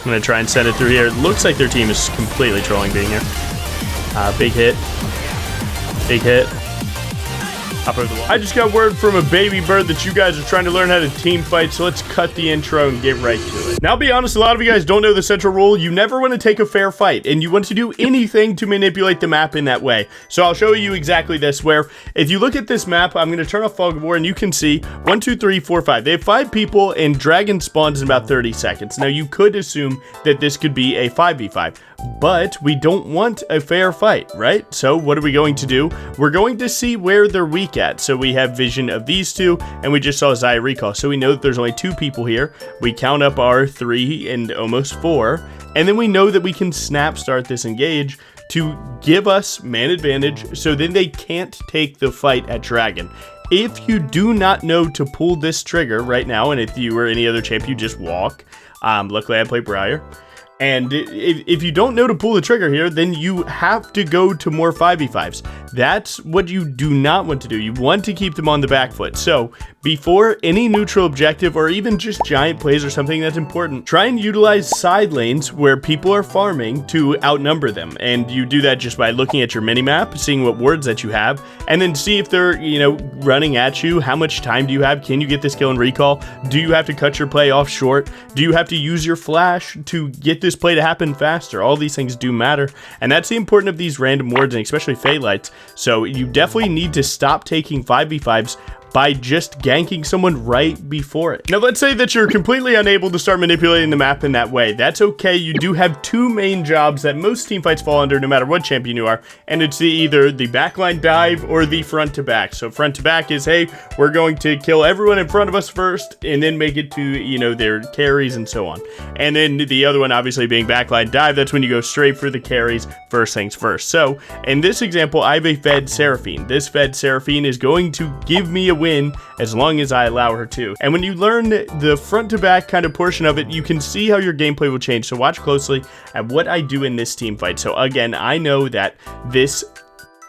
I'm going to try and send it through here. It looks like their team is completely trolling being here. Big hit. Big hit. Up over the wall. I just got word from a baby bird that you guys are trying to learn how to team fight, so let's cut the intro and get right to it. Now, I'll be honest, a lot of you guys don't know the central rule. You never want to take a fair fight, and you want to do anything to manipulate the map in that way. So I'll show you exactly this, where if you look at this map, I'm going to turn off Fog of War, and you can see 1, 2, 3, 4, 5. They have 5 people, and Dragon spawns in about 30 seconds. Now, you could assume that this could be a 5v5. But we don't want a fair fight, right? So what are we going to do? We're going to see where they're weak at. So we have vision of these two, and we just saw Zaya recall. So we know that there's only 2 people here. We count up our 3 and almost 4. And then we know that we can snap start this engage to give us man advantage. So then they can't take the fight at Dragon. If you do not know to pull this trigger right now, and if you were any other champ, you just walk. Luckily I play Briar. And if you don't know to pull the trigger here, then you have to go to more 5v5s. That's what you do not want to do. You want to keep them on the back foot. So before any neutral objective or even just giant plays or something that's important, try and utilize side lanes where people are farming to outnumber them. And you do that just by looking at your minimap, seeing what wards that you have, and then see if they're, running at you. How much time do you have? Can you get this kill and recall? Do you have to cut your play off short? Do you have to use your flash to get this play to happen faster? All these things do matter, and that's the importance of these random wards, and especially Fade Lights. So you definitely need to stop taking 5v5s by just ganking someone right before it. Now, let's say that you're completely unable to start manipulating the map in that way. That's okay. You do have 2 main jobs that most team fights fall under no matter what champion you are, and it's either the backline dive or the front to back. So front to back is, hey, we're going to kill everyone in front of us first and then make it to, their carries and so on. And then the other one obviously being backline dive, that's when you go straight for the carries, first things first. So in this example, I have a Fed Seraphine. This Fed Seraphine is going to give me a win as long as I allow her to. And when you learn the front to back kind of portion of it, you can see how your gameplay will change. So watch closely at what I do in this team fight. So again, I know that this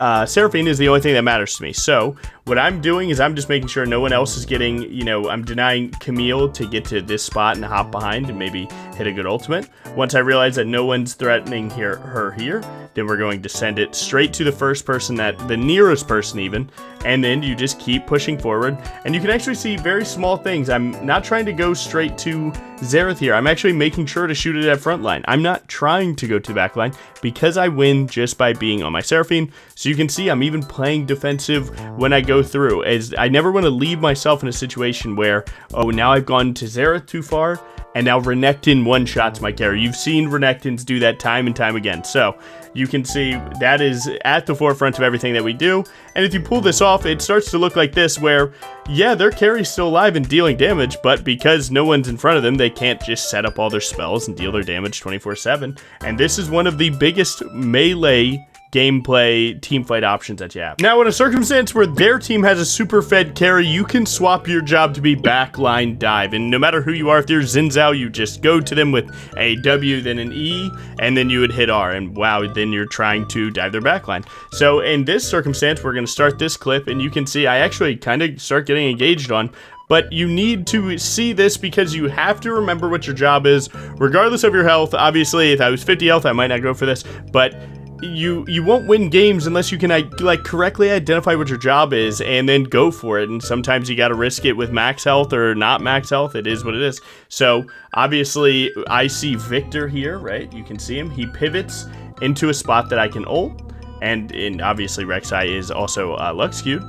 Seraphine is the only thing that matters to me. So what I'm doing is I'm just making sure no one else is getting, I'm denying Camille to get to this spot and hop behind and maybe hit a good ultimate. Once I realize that no one's threatening her here, then we're going to send it straight to the first person, the nearest person even, and then you just keep pushing forward. And you can actually see very small things. I'm not trying to go straight to Xerath here. I'm actually making sure to shoot it at front line. I'm not trying to go to the back line because I win just by being on my Seraphine. So you can see I'm even playing defensive when I go through, as I never want to leave myself in a situation where, oh, now I've gone to Xerath too far, and now Renekton one-shots my carry. You've seen Renektons do that time and time again. So you can see that is at the forefront of everything that we do. And if you pull this off, it starts to look like this, where, yeah, their carry's still alive and dealing damage, but because no one's in front of them, they can't just set up all their spells and deal their damage 24/7. And this is one of the biggest melee gameplay teamfight options that you have. Now, in a circumstance where their team has a super fed carry, you can swap your job to be backline dive. And no matter who you are, if you're Xin Zhao, you just go to them with a W, then an E, and then you would hit R. And wow, then you're trying to dive their backline. So in this circumstance, we're going to start this clip, and you can see I actually kind of start getting engaged on. But you need to see this because you have to remember what your job is, regardless of your health. Obviously, if I was 50 health, I might not go for this, but you won't win games unless you can correctly identify what your job is and then go for it. And sometimes you got to risk it with max health or not max health. It is what it is. So obviously I see Victor here, right? You can see him. He pivots into a spot that I can ult, and obviously Rek'Sai is also Lux queued.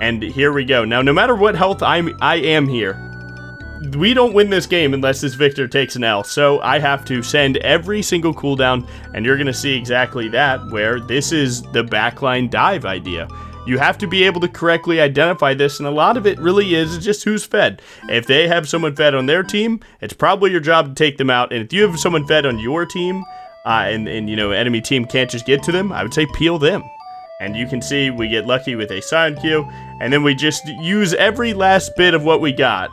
And here we go. Now, no matter what health I am here, we don't win this game unless this Victor takes an L. So I have to send every single cooldown, and you're going to see exactly that, where this is the backline dive idea. You have to be able to correctly identify this, and a lot of it really is just who's fed. If they have someone fed on their team, it's probably your job to take them out. And if you have someone fed on your team, and enemy team can't just get to them, I would say peel them. And you can see we get lucky with a silent Q, and then we just use every last bit of what we got.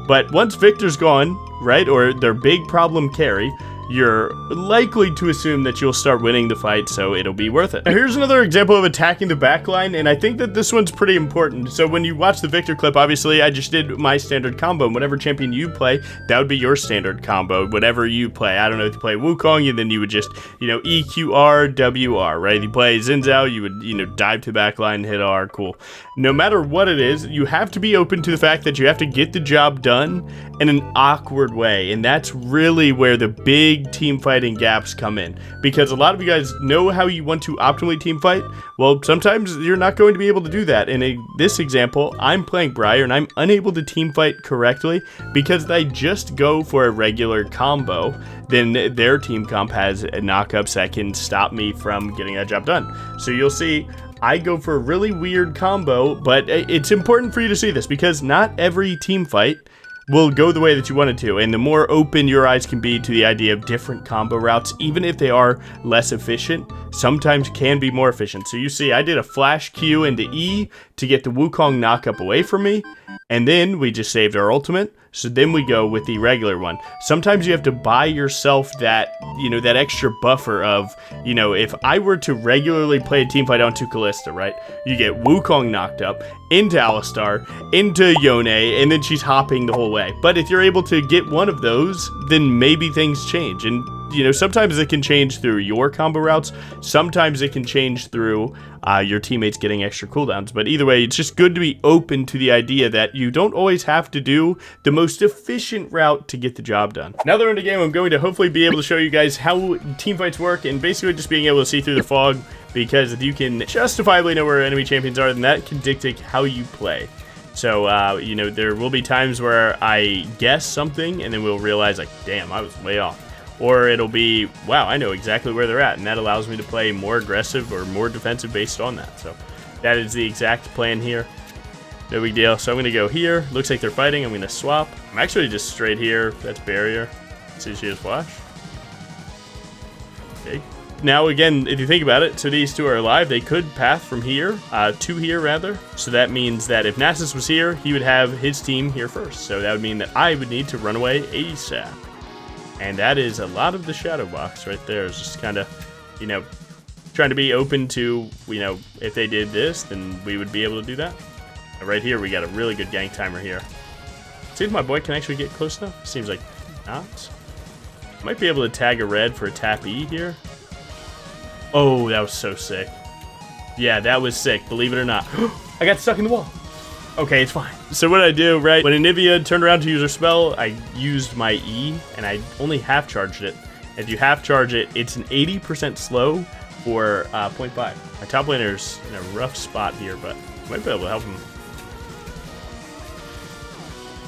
But once Victor's gone, right, or their big problem carry, you're likely to assume that you'll start winning the fight, so it'll be worth it. Now, here's another example of attacking the backline, and I think that this one's pretty important. So when you watch the Victor clip, obviously I just did my standard combo, and whatever champion you play, that would be your standard combo, whatever you play. I don't know, if you play Wukong, and then you would just, you know, EQR, WR, right? If you play Xin Zhao, you would, you know, dive to the backline, hit R, cool. No matter what it is, you have to be open to the fact that you have to get the job done in an awkward way, and that's really where the big team fighting gaps come in, because a lot of you guys know how you want to optimally team fight. Well, sometimes you're not going to be able to do that. In this example, I'm playing Briar and I'm unable to team fight correctly because I just go for a regular combo. Then their team comp has knockups that can stop me from getting that job done. So you'll see I go for a really weird combo, but it's important for you to see this because not every team fight will go the way that you want it to, and the more open your eyes can be to the idea of different combo routes, even if they are less efficient, sometimes can be more efficient. So you see, I did a flash Q into E to get the Wukong knockup away from me, and then we just saved our ultimate, so then we go with the regular one. Sometimes you have to buy yourself that, you know, that extra buffer of, you know, if I were to regularly play a team fight onto Kalista, right, you get Wukong knocked up, into Alistar, into Yone, and then she's hopping the whole way. But if you're able to get one of those, then maybe things change. And, you know, sometimes it can change through your combo routes. Sometimes it can change through your teammates getting extra cooldowns. But either way, it's just good to be open to the idea that you don't always have to do the most efficient route to get the job done. Now that we're in the game, I'm going to hopefully be able to show you guys how team fights work and basically just being able to see through the fog, because if you can justifiably know where enemy champions are, then that can dictate how you play. So, you know, there will be times where I guess something and then we'll realize, like, damn, I was way off. Or it'll be, wow, I know exactly where they're at, and that allows me to play more aggressive or more defensive based on that. So that is the exact plan here. No big deal. So I'm going to go here. Looks like they're fighting. I'm going to swap. I'm actually just straight here. That's barrier. See, she has flash. Okay. Now, again, if you think about it, so these two are alive. They could path from here to here, rather. So that means that if Nasus was here, he would have his team here first. So that would mean that I would need to run away ASAP. And that is a lot of the shadow box right there. It's just kind of, you know, trying to be open to, you know, if they did this, then we would be able to do that. And right here, we got a really good gank timer here. See if my boy can actually get close enough. Seems like not. Might be able to tag a red for a tap E here. Oh, that was so sick. Yeah, that was sick, believe it or not. I got stuck in the wall. Okay, it's fine. So what I do, right, when Anivia turned around to use her spell, I used my E, and I only half-charged it. If you half-charge it, it's an 80% slow for 0.5. My top laner's in a rough spot here, but I might be able to help him.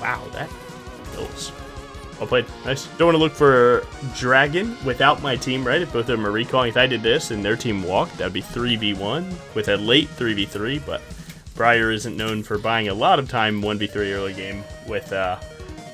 Wow, that kills. Well played. Nice. Don't want to look for Dragon without my team, right? If both of them are recalling. If I did this and their team walked, that would be 3v1 with a late 3v3, but Briar isn't known for buying a lot of time 1v3 early game with a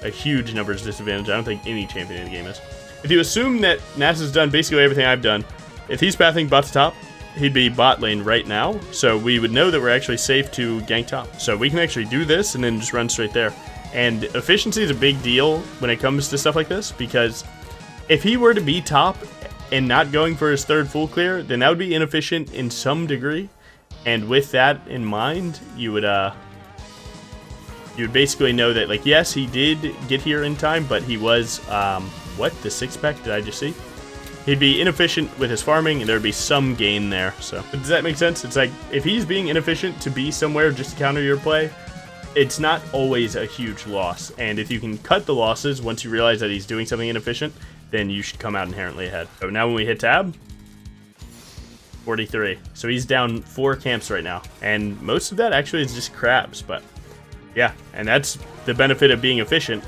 huge numbers disadvantage. I don't think any champion in the game is. If you assume that Nasus has done basically everything I've done, if he's pathing bot to top, he'd be bot lane right now, so we would know that we're actually safe to gank top. So we can actually do this and then just run straight there. And efficiency is a big deal when it comes to stuff like this, because if he were to be top and not going for his third full clear, then that would be inefficient in some degree. And with that in mind, you would basically know that, like, yes, he did get here in time, but he was, what, the 6-pack did I just see? He'd be inefficient with his farming, and there'd be some gain there. So does that make sense? It's like, if he's being inefficient to be somewhere just to counter your play, it's not always a huge loss. And if you can cut the losses once you realize that he's doing something inefficient, then you should come out inherently ahead. So now when we hit tab, 43. So he's down 4 camps right now. And most of that actually is just crabs, but yeah. And that's the benefit of being efficient,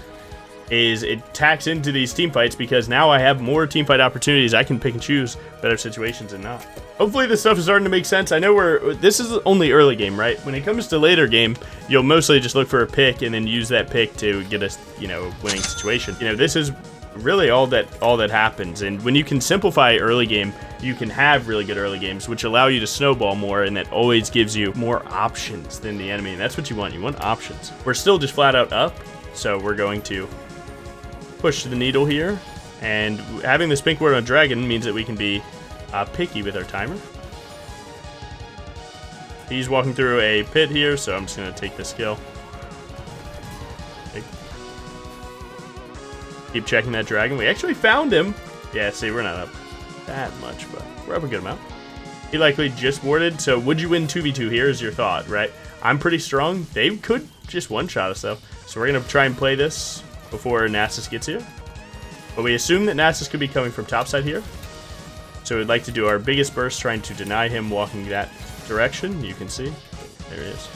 is it tacks into these team fights, because now I have more team fight opportunities. I can pick and choose better situations and not. Hopefully this stuff is starting to make sense. I know this is only early game, right? When it comes to later game, you'll mostly just look for a pick and then use that pick to get a, you know, winning situation. You know, this is really all that happens. And when you can simplify early game, you can have really good early games, which allow you to snowball more, and that always gives you more options than the enemy. And that's what you want. You want options. We're still just flat out up, so we're going to push the needle here. And having this pink word on dragon means that we can be picky with our timer. He's walking through a pit here, so I'm just going to take this kill. Keep checking that dragon. We actually found him. Yeah, see, we're not up that much, but we're up a good amount. He likely just warded, so would you win 2v2 here is your thought, right? I'm pretty strong. They could just one-shot us, though. So we're going to try and play this before Nasus gets here. But we assume that Nasus could be coming from topside here. So we'd like to do our biggest burst, trying to deny him walking that direction. You can see. There he is.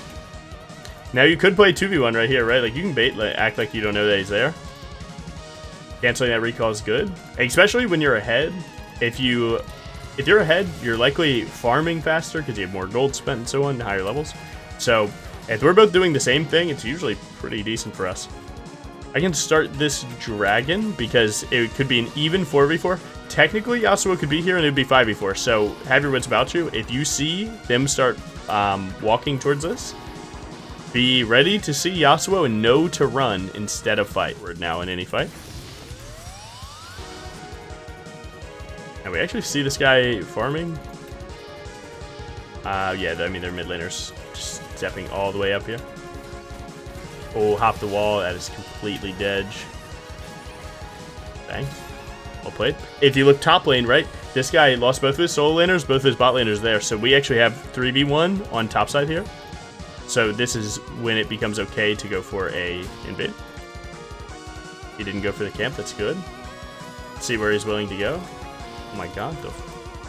Now you could play 2v1 right here, right? Like you can bait, like, act like you don't know that he's there. Canceling that recall is good. Especially when you're ahead. If you're ahead, you're likely farming faster because you have more gold spent and so on, higher levels. So if we're both doing the same thing, it's usually pretty decent for us. I can start this dragon because it could be an even 4v4. Technically, Yasuo could be here and it would be 5v4. So have your wits about you. If you see them start walking towards us, be ready to see Yasuo and know to run instead of fight. We're now in any fight. And we actually see this guy farming. Yeah, I mean, they're mid laners just stepping all the way up here. Oh, hop the wall. That is completely dead. Bang. Well played. If you look top lane, right, this guy lost both of his solo laners, both of his bot laners there. So we actually have 3v1 on top side here. So this is when it becomes okay to go for a invade. He didn't go for the camp. That's good. Let's see where he's willing to go. Oh my god.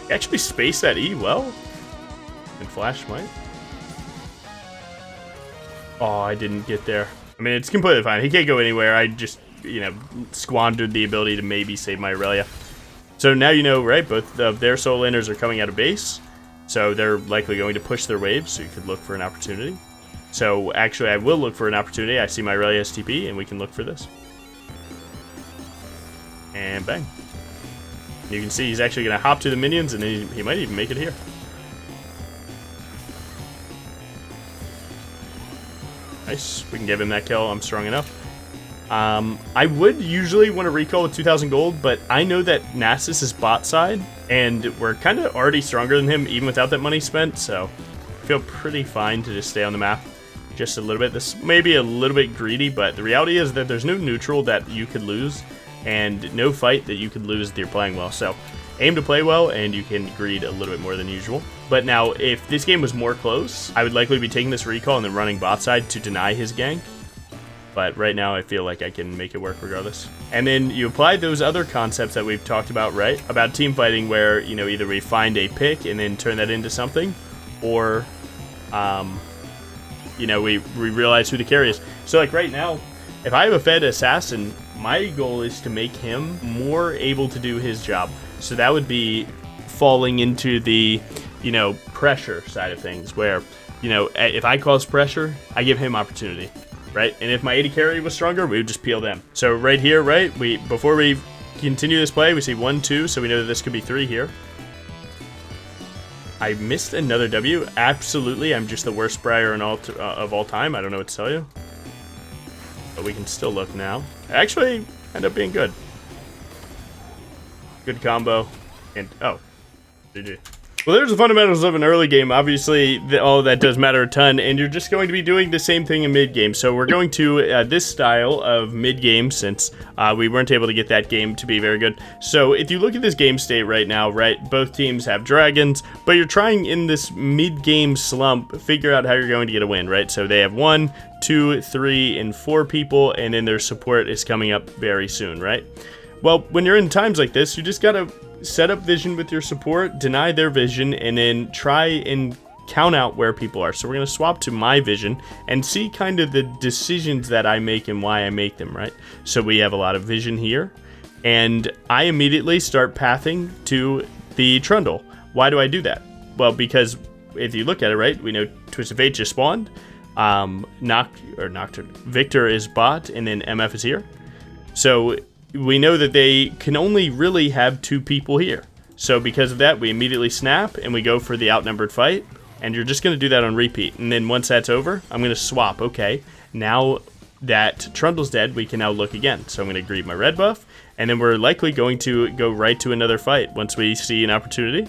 He actually spaced that E well. And flash might. Oh, I didn't get there. I mean, it's completely fine. He can't go anywhere. I just, you know, squandered the ability to maybe save my Aurelia. So now you know, right? Both of their solo laners are coming out of base. So they're likely going to push their waves. So you could look for an opportunity. So actually, I will look for an opportunity. I see my Aurelia STP, and we can look for this. And bang. You can see he's actually going to hop to the minions, and then he might even make it here. Nice. We can give him that kill. I'm strong enough. I would usually want to recall with 2,000 gold, but I know that Nasus is bot side, and we're kind of already stronger than him, even without that money spent, so I feel pretty fine to just stay on the map just a little bit. This may be a little bit greedy, but the reality is that there's no neutral that you could lose, and no fight that you could lose if you're playing well. So aim to play well, and you can greed a little bit more than usual. But now, if this game was more close, I would likely be taking this recall and then running bot side to deny his gank. But right now, I feel like I can make it work regardless. And then you apply those other concepts that we've talked about, right? About team fighting where, you know, either we find a pick and then turn that into something, or, you know, we realize who the carry is. So, like, right now, if I have a fed assassin, my goal is to make him more able to do his job. So that would be falling into the, you know, pressure side of things where, you know, if I cause pressure, I give him opportunity, right? And if my AD carry was stronger, we would just peel them. So right here, right, before we continue this play, we see 1, 2, so we know that this could be 3 here. I missed another W. Absolutely, I'm just the worst briar of all time. I don't know what to tell you. But we can still look now. Actually, end up being good. Good combo. And, oh, GG. Well, there's the fundamentals of an early game. Obviously, all of that does matter a ton, and you're just going to be doing the same thing in mid-game. So we're going to this style of mid-game since we weren't able to get that game to be very good. So if you look at this game state right now, right, both teams have dragons, but you're trying in this mid-game slump, figure out how you're going to get a win, right? So they have 1, 2, 3, and 4 people, and then their support is coming up very soon, right? Well, when you're in times like this, you just gotta set up vision with your support, deny their vision, and then try and count out where people are. So we're going to swap to my vision and see kind of the decisions that I make and why I make them, right? So we have a lot of vision here, and I immediately start pathing to the Trundle. Why do I do that? Well, because if you look at it, right, we know Twisted Fate just spawned, Victor is bot, and then MF is here. So we know that they can only really have 2 people here. So because of that, we immediately snap and we go for the outnumbered fight. And you're just going to do that on repeat. And then once that's over, I'm going to swap. Okay, now that Trundle's dead, we can now look again. So I'm going to greed my red buff. And then we're likely going to go right to another fight once we see an opportunity.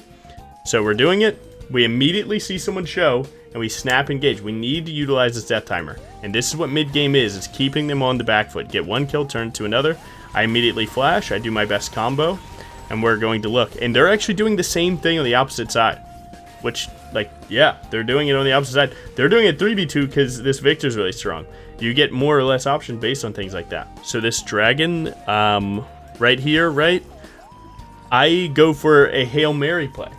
So we're doing it. We immediately see someone show, and we snap engage. We need to utilize this death timer. And this is what mid-game is keeping them on the back foot. Get one kill, turn to another. I immediately flash. I do my best combo, and we're going to look. And they're actually doing the same thing on the opposite side. Which, like, yeah, they're doing it on the opposite side. They're doing it 3v2 because this Victor's really strong. You get more or less options based on things like that. So this dragon, right here, right? I go for a Hail Mary play.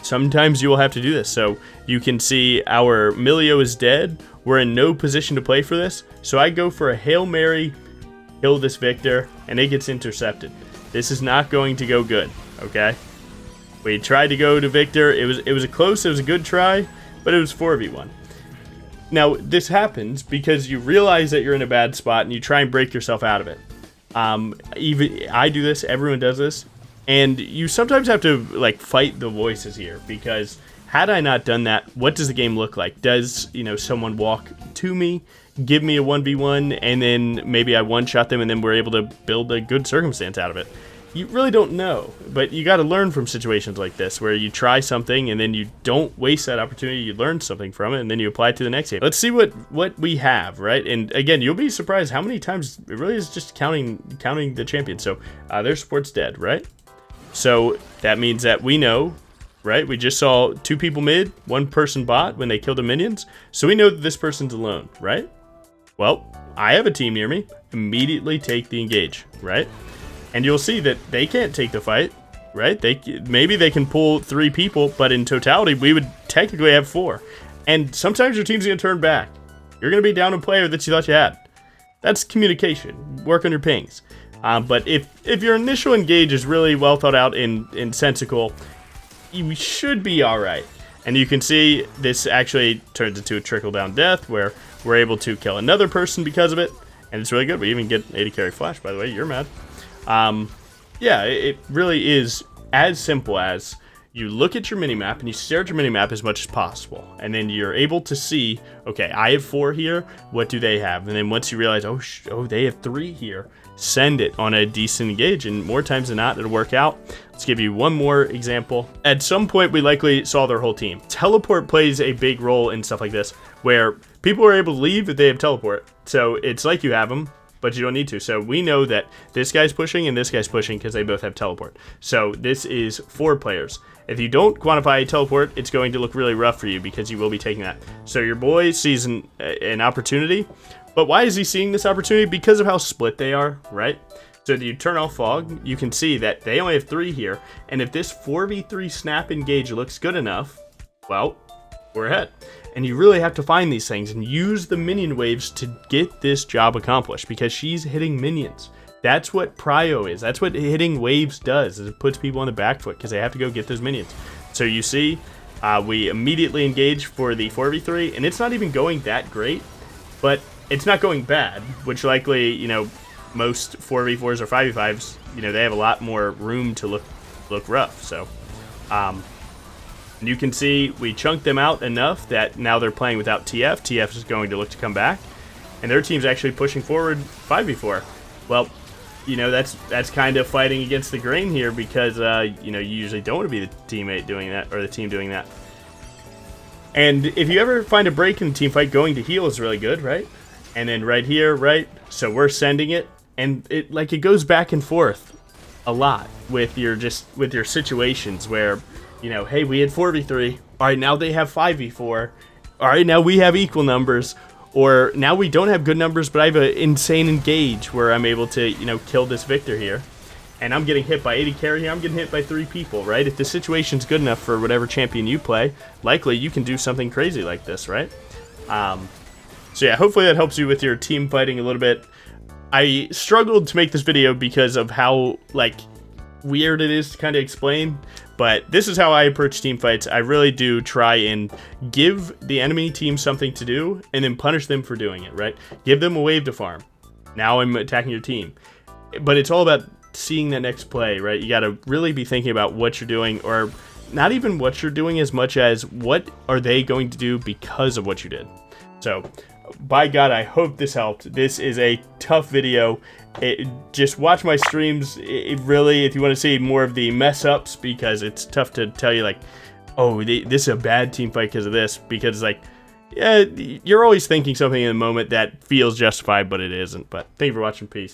Sometimes you will have to do this. So you can see our Milio is dead. We're in no position to play for this. So I go for a Hail Mary, kill this Victor, and it gets intercepted. This is not going to go good, okay? We tried to go to Victor. It was a good try, but it was 4v1. Now, this happens because you realize that you're in a bad spot and you try and break yourself out of it. Even I do this, everyone does this, and you sometimes have to like fight the voices here, because had I not done that, what does the game look like? Does, someone walk to me, give me a 1v1, and then maybe I one-shot them and then we're able to build a good circumstance out of it? You really don't know, but you got to learn from situations like this where you try something and then you don't waste that opportunity. You learn something from it and then you apply it to the next game. Let's see what we have, right? And again, you'll be surprised how many times it really is just counting the champion. So their support's dead, right? So that means that we know, right? We just saw 2 people mid, 1 person bot when they killed the minions. So we know that this person's alone, right? Well, I have a team near me. Immediately take the engage, right? And you'll see that they can't take the fight, right? Maybe they can pull 3 people, but in totality, we would technically have 4. And sometimes your team's going to turn back. You're going to be down a player that you thought you had. That's communication. Work on your pings. But if your initial engage is really well thought out and sensical, you should be all right. And you can see this actually turns into a trickle-down death where we're able to kill another person because of it. And it's really good. We even get 80 carry flash, by the way. You're mad. Yeah, it really is as simple as you look at your minimap and you stare at your minimap as much as possible. And then you're able to see, okay, I have 4 here. What do they have? And then once you realize, oh, they have 3 here, send it on a decent engage. And more times than not, it'll work out. Let's give you one more example. At some point, we likely saw their whole team. Teleport plays a big role in stuff like this, where people are able to leave if they have teleport. So it's like you have them, but you don't need to. So we know that this guy's pushing and this guy's pushing because they both have teleport. So this is 4 players. If you don't quantify a teleport, it's going to look really rough for you because you will be taking that. So your boy sees an opportunity. But why is he seeing this opportunity? Because of how split they are, right? So if you turn off fog, you can see that they only have 3 here. And if this 4v3 snap engage looks good enough, well, we're ahead. And you really have to find these things and use the minion waves to get this job accomplished, because she's hitting minions. That's what prio is. That's what hitting waves does, is it puts people on the back foot because they have to go get those minions. So you see, we immediately engage for the 4v3, and it's not even going that great, but it's not going bad, which likely, most 4v4s or 5v5s, they have a lot more room to look rough. So, you can see we chunked them out enough that now they're playing without TF. TF is going to look to come back, and their team's actually pushing forward 5v4. Well, that's kind of fighting against the grain here, because you usually don't want to be the teammate doing that or the team doing that. And if you ever find a break in a team fight, going to heal is really good, right? And then right here, right? So we're sending it, and it goes back and forth a lot with your situations where, hey, we had 4v3. All right, now they have 5v4. All right, now we have equal numbers. Or now we don't have good numbers, but I have an insane engage where I'm able to, kill this Victor here. And I'm getting hit by 80 carry here. I'm getting hit by 3 people, right? If the situation's good enough for whatever champion you play, likely you can do something crazy like this, right? So yeah, hopefully that helps you with your team fighting a little bit. I struggled to make this video because of how, weird it is to kind of explain. But this is how I approach team fights. I really do try and give the enemy team something to do and then punish them for doing it, right? Give them a wave to farm. Now I'm attacking your team. But it's all about seeing that next play, right? You got to really be thinking about what you're doing, or not even what you're doing as much as what are they going to do because of what you did. So by God, I hope this helped. This is a tough video. Just watch my streams. Really, if you want to see more of the mess ups, because it's tough to tell you like, oh, this is a bad team fight because of this. Because it's like, yeah, you're always thinking something in the moment that feels justified, but it isn't. But thank you for watching. Peace.